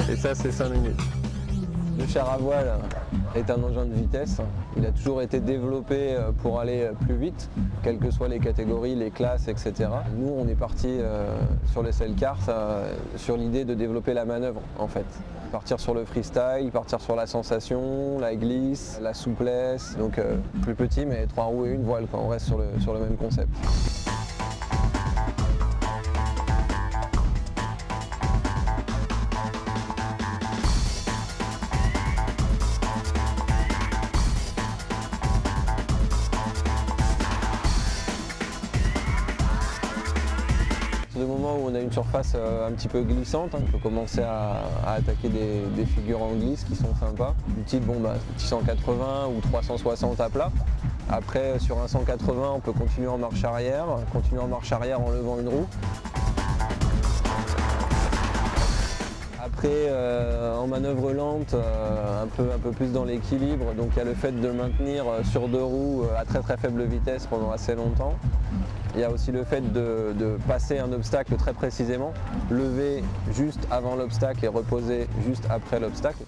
Et ça, c'est 5 minutes. Le char à voile est un engin de vitesse. Il a toujours été développé pour aller plus vite, quelles que soient les catégories, les classes, etc. Nous, on est parti sur les sail-cars sur l'idée de développer la manœuvre, en fait. Partir sur le freestyle, partir sur la sensation, la glisse, la souplesse. Donc plus petit, mais 3 roues et une voile, quoi. On reste sur le même concept. Du moment où on a une surface un petit peu glissante, on peut commencer à attaquer des figures en glisse qui sont sympas. Du type 180 ou 360 à plat. Après sur un 180 on peut continuer en marche arrière en levant une roue. Après en manœuvre lente, un peu plus dans l'équilibre, donc il y a le fait de maintenir sur 2 roues à très faible vitesse pendant assez longtemps. Il y a aussi le fait de passer un obstacle très précisément, lever juste avant l'obstacle et reposer juste après l'obstacle.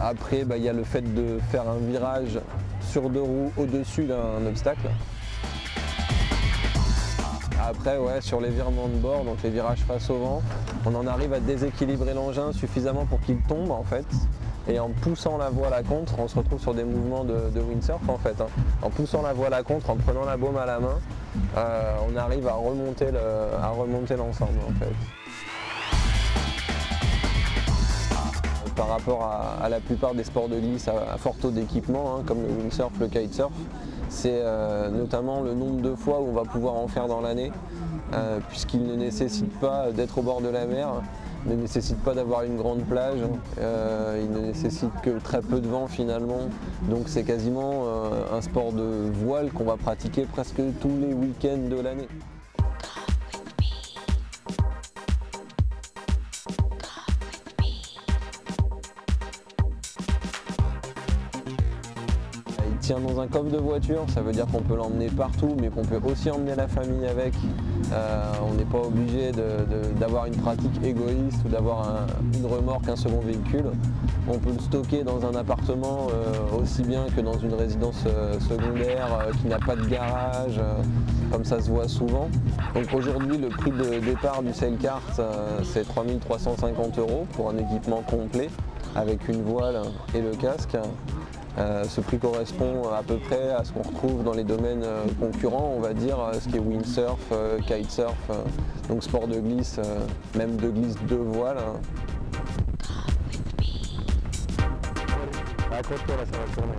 Après, il y a le fait de faire un virage sur 2 roues au-dessus d'un obstacle. Après, sur les virements de bord, donc les virages face au vent, on en arrive à déséquilibrer l'engin suffisamment pour qu'il tombe en fait. Et en poussant la voile à contre, on se retrouve sur des mouvements de windsurf en fait. En poussant la voile à contre, en prenant la baume à la main, on arrive à remonter l'ensemble en fait. Par rapport à la plupart des sports de glisse à fort taux d'équipement, comme le windsurf, le kitesurf, c'est notamment le nombre de fois où on va pouvoir en faire dans l'année, puisqu'il ne nécessite pas d'être au bord de la mer. Il ne nécessite pas d'avoir une grande plage, il ne nécessite que très peu de vent finalement, donc c'est quasiment un sport de voile qu'on va pratiquer presque tous les week-ends de l'année. Il tient dans un coffre de voiture, ça veut dire qu'on peut l'emmener partout, mais qu'on peut aussi emmener la famille avec. On n'est pas obligé d'avoir une pratique égoïste ou d'avoir une remorque, un second véhicule. On peut le stocker dans un appartement aussi bien que dans une résidence secondaire qui n'a pas de garage, comme ça se voit souvent. Donc aujourd'hui, le prix de départ du sail-cart, c'est 3 350 € pour un équipement complet avec une voile et le casque. Ce prix correspond à peu près à ce qu'on retrouve dans les domaines concurrents, on va dire, ce qui est windsurf, kitesurf, donc sport de glisse, même de glisse de voile. Accroche-toi là, ça va tourner.